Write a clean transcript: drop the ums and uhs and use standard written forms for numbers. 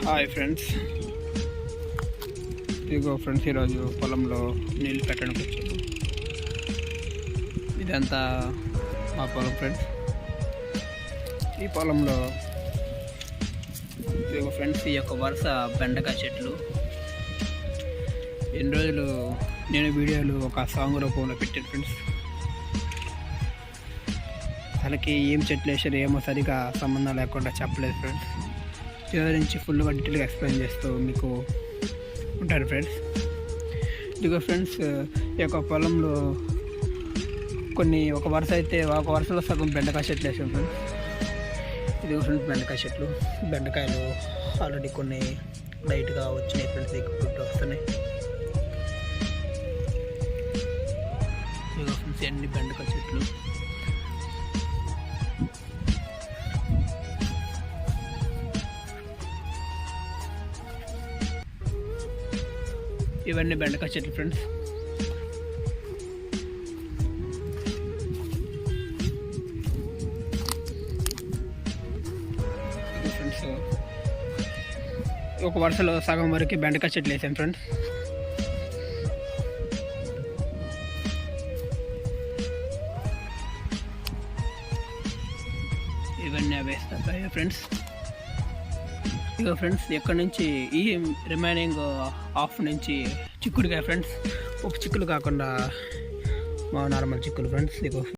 Hi friends, ఇదిగో friends ఈరోజు పొలంలో నీళ్ళు పెట్టడానికి వచ్చాము. ఇదంతా మా పొలం ఫ్రెండ్స్. ఈ పొలంలో ఇదిగో ఫ్రెండ్స్ ఈ యొక్క వరుస బెండకాయ చెట్లు. ఎన్ని రోజులు నేను వీడియోలు ఒక సాంగ్ రూపంలో పెట్టాను ఫ్రెండ్స్. వాళ్ళకి ఏం చెట్లు వేసారు ఏమో సరిగా సంబంధం లేకుండా చెప్పలేదు ఫ్రెండ్స్. నుంచి ఫుల్గా డీటెయిల్గా ఎక్స్ప్లెయిన్ చేస్తూ మీకు ఉంటారు ఫ్రెండ్స్. ఇదిగో ఫ్రెండ్స్ ఈ యొక్క పొలంలో ఒక వరుస అయితే ఒక వరుసలో సగం బెండకాయ చెట్లు వేసాం ఫ్రెండ్స్. ఇదిగో ఫ్రెండ్స్ బెండకాయ చెట్లు, బెండకాయలు ఆల్రెడీ కొన్ని లైట్గా వచ్చినాయి ఫ్రెండ్స్, ఎక్కువ వస్తున్నాయి. ఇదిగో ఫ్రెండ్స్ అన్ని బెండకాయ చెట్లు. ఇవన్నీ బెండకాయ చెట్లు ఫ్రెండ్స్. ఫ్రెండ్స్ ఒక వరుసలో సగం వరకు బెండకాయ చెట్లు వేసాం ఫ్రెండ్స్. ఇవన్నీ వేస్తాయి ఫ్రెండ్స్. ఇక ఫ్రెండ్స్ ఎక్కడి నుంచి ఈ రిమైనింగ్ హాఫ్ నుంచి చిక్కుడుకాయ ఫ్రెండ్స్. ఒక చిక్కులు కాకుండా మా నార్మల్ చిక్కులు ఫ్రెండ్స్. ఇక